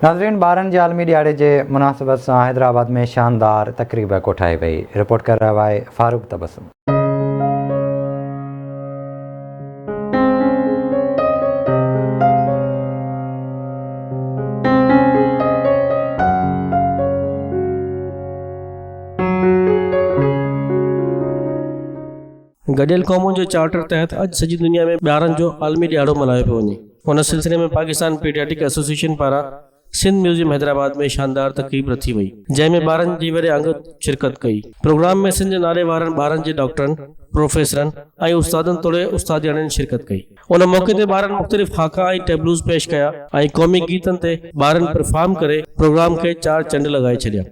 नाज़रीन, ॿारनि जे आलमी ॾियारे जे मुनासिबत सां हैदराबाद में शानदार तक़रीब कोठाई वई। रिपोर्ट कर रहा है फारूक तबस्सुम। गडियल क़ौमुनि जे चार्टर तहत अॼु सॼी दुनिया में ॿारनि जो आलमी ॾियारो मल्हायो पियो वञे। हुन सिलसिले में पाकिस्तान पीडियाट्रिक एसोसिएशन पारां सिंध म्यूज़ियम हैदराबाद में शानदार तक़रीब रखी वई, जंहिंमें ॿारनि जी वॾे अंग शिरकत कई। प्रोग्राम में सिंध जे नाले वारनि ॿारनि जे डॉक्टरनि, प्रोफेसरनि ऐं उस्तादनि तोड़े उस्तादियाणियुनि शिरकत कई। उन मौक़े ते ॿारनि मुख़्तलिफ़ ख़ाका ऐं टेबलूज़ पेश कया ऐं क़ौमी गीतनि ते ॿारनि परफॉर्म करे प्रोग्राम खे 4 चंड लॻाए छॾिया।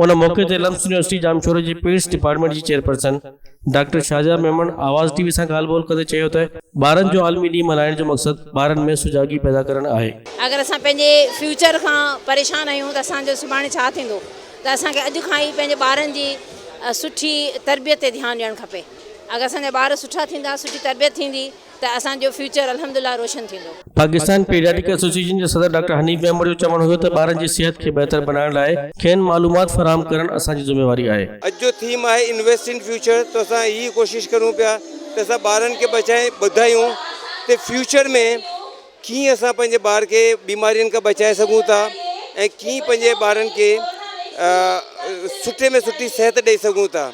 उन मौके ते लम्स यूनिवर्सिटी जामशोरे जी पीड्स डिपार्टमेंट जी चेयरपर्सन डॉक्टर शाहजहा मेमन आवाज़ टीवी सां ॻाल्हि ॿोल कंदे चयो त ॿारनि जो आलमी ॾींहुं मल्हाइण जो मक़सदु ॿारनि में सुजागी पैदा करणु आहे। अगर असां पंहिंजे फ्यूचर खां परेशान आहियूं त असांजो सुभाणे छा थींदो, त असांखे अॼु खां ई पंहिंजे ॿारनि जी सुठी तरबियत ते ध्यानु ॾियणु खपे। अगर असांजा ॿार सुठा थींदा, सुठी तरबियत थींदी त असांजो फ्यूचर अल्हम्दुलिल्लाह रोशन थींदो। पाकिस्तान पीडियाट्रिक एसोसिएशन जे सदर डॉक्टर हनीफ मेमन जो चवणु हुयो त ॿारनि जी सिहत खे बहितर बनाइण लाइ खेनि मालूमात फराहम करणु असांजी ज़िम्मेवारी आहे। अॼु जो थीम आहे इन्वेस्ट इन फ्यूचर, त असां ई कोशिशि करूं पिया त असां ॿारनि खे ॿधायूं त फ्यूचर में कीअं असां पंहिंजे ॿार खे बीमारियुनि खां बचाए सघूं था ऐं कीअं पंहिंजे ॿारनि खे सुठे में सुठी सिहत ॾेई सघूं था।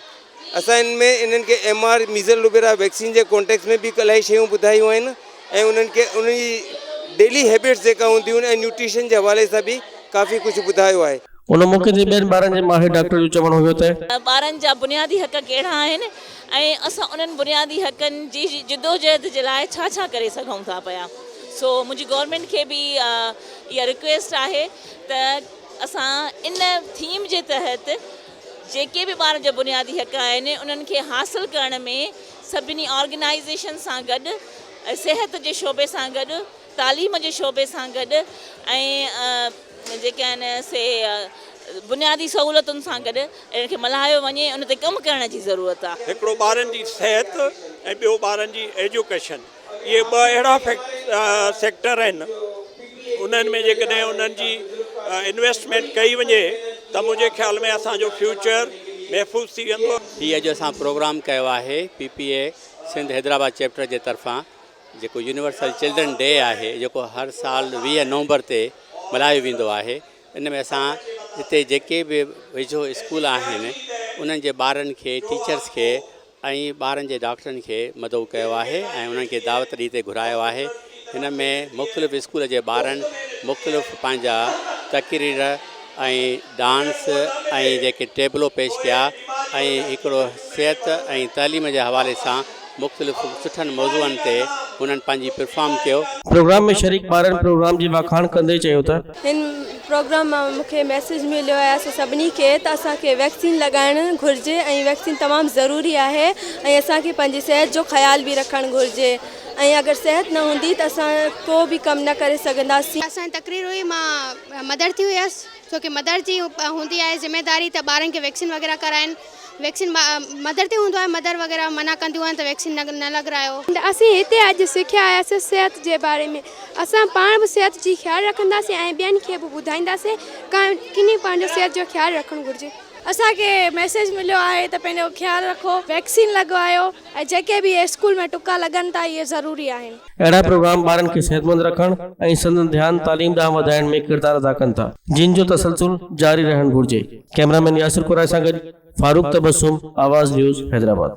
असां इन्हनि खे MR मीज़ल रुबेला वैक्सीन जे कॉन्टेक्स्ट में बि इलाही शयूं ॿुधायूं आहिनि ऐं उन्हनि खे उनजी डेली हैबिट्स जेका हूंदियूं आहिनि ऐं न्यूट्रिशन जे हवाले सां बि काफ़ी कुझु ॿुधायो आहे। उन मौक़े ते ॿियनि ॿारनि जे माहिर डॉक्टर जो चवणु हुयो त ॿारनि जा बुनियादी हक़ कहिड़ा आहिनि ऐं असां उन्हनि बुनियादी हक़नि जी जिदोजहद जे लाइ छा छा करे सघूं था पिया। सो मुंहिंजी गवर्नमेंट खे बि इहा रिक्वेस्ट आहे त असां इन थीम जे तहत जेके बि ॿारनि जा बुनियादी हक़ आहिनि उन्हनि खे हासिलु करण में सभिनी ऑर्गेनाइज़ेशन सां गॾु, सिहत जे शोबे सां गॾु, तालीम जे शोबे सां गॾु ऐं जेके आहिनि से बुनियादी सहूलियतुनि सां गॾु इनखे मल्हायो वञे, उन ते कमु करण जी ज़रूरत आहे। हिकिड़ो ॿारनि जी सिहत ऐं ॿियो ॿारनि जी एजुकेशन, इहे ॿ अहिड़ा सेक्टर आहिनि उन्हनि में जेकॾहिं उन्हनि जी इन्वेस्टमेंट कई वञे त मुंहिंजे ख़्याल में असांजो फ्यूचर महफ़ूज़ थी वेंदो। हीअ अॼु असां प्रोग्राम कयो आहे PPA सिंध हैदराबाद चैप्टर जे तरफ़ां, जेको यूनिवर्सल चिल्ड्रन डे आहे, जेको हर साल 20 नवंबर ते मल्हायो वेंदो आहे। इन में असां हिते जेके बि वेझो स्कूल आहिनि उन्हनि जे ॿारनि खे, टीचर्स खे ऐं ॿारनि जे डॉक्टरनि खे मदऊ कयो आहे ऐं उन्हनि खे दावत ॾी ते घुरायो आहे। हिन में मुख़्तलिफ़ स्कूल जे ॿारनि मुख़्तलिफ़ पंहिंजा तक़रीर ऐं डांस ऐं जेके टेबलो पेश कया ऐं हिकिड़ो सिहत ऐं तालीम जे हवाले सां मुख़्तलिफ़ सुठनि मौज़ूअनि ते उन्हनि पंहिंजी परफॉर्म कयो। प्रोग्राम में शरीक ॿारनि प्रोग्राम जी वाखाण कंदे चयो त हिन प्रोग्राम मां मूंखे मैसेज मिलियो आहे असां सभिनी खे त असांखे वैक्सीन लॻाइणु घुरिजे ऐं वैक्सीन तमामु ज़रूरी आहे ऐं असांखे पंहिंजी सिहत जो ख़्यालु बि रखणु घुरिजे ऐं अगरि सिहत न हूंदी त असां को बि कमु न करे सघंदासीं। असांजी तकरीर हुई, मां मदर थी हुयसि, छोकी मदर जी हूंदी आहे ज़िम्मेदारी त ॿारनि खे वैक्सीन वग़ैरह कराइनि। वैक्सीन मदर ते हूंदो आहे, मदर वग़ैरह मना कंदियूं आहिनि त वैक्सीन न लॻारायो। असीं हिते अॼु सिखिया आयासीं सिहत जे बारे में। असां पाण बि सिहत जी ख़्यालु रखंदासीं ऐं ॿियनि खे बि ॿुधाईंदासीं किनी पंहिंजो सिहत जो ख़्यालु रखणु घुरिजे। असांखे मैसेज मिलियो आहे त पंहिंजो ख़्यालु रखो, वैक्सीन लॻवायो ऐं जेके बि स्कूल में टुका लॻनि था इहे ज़रूरी आहिनि। अहिड़ा प्रोग्राम ॿारनि खे सेहतमंद रखणु ऐं संदन ध्यानु तालीम ॾांहुं वधाइण में किरदारु अदा कनि था, जिन जो तसलसुल जारी रहणु घुरिजे। कैमरामैन यासिर कुराए सां गॾु फारूक तबस्सुम, आवाज़ न्यूज़ हैदराबाद।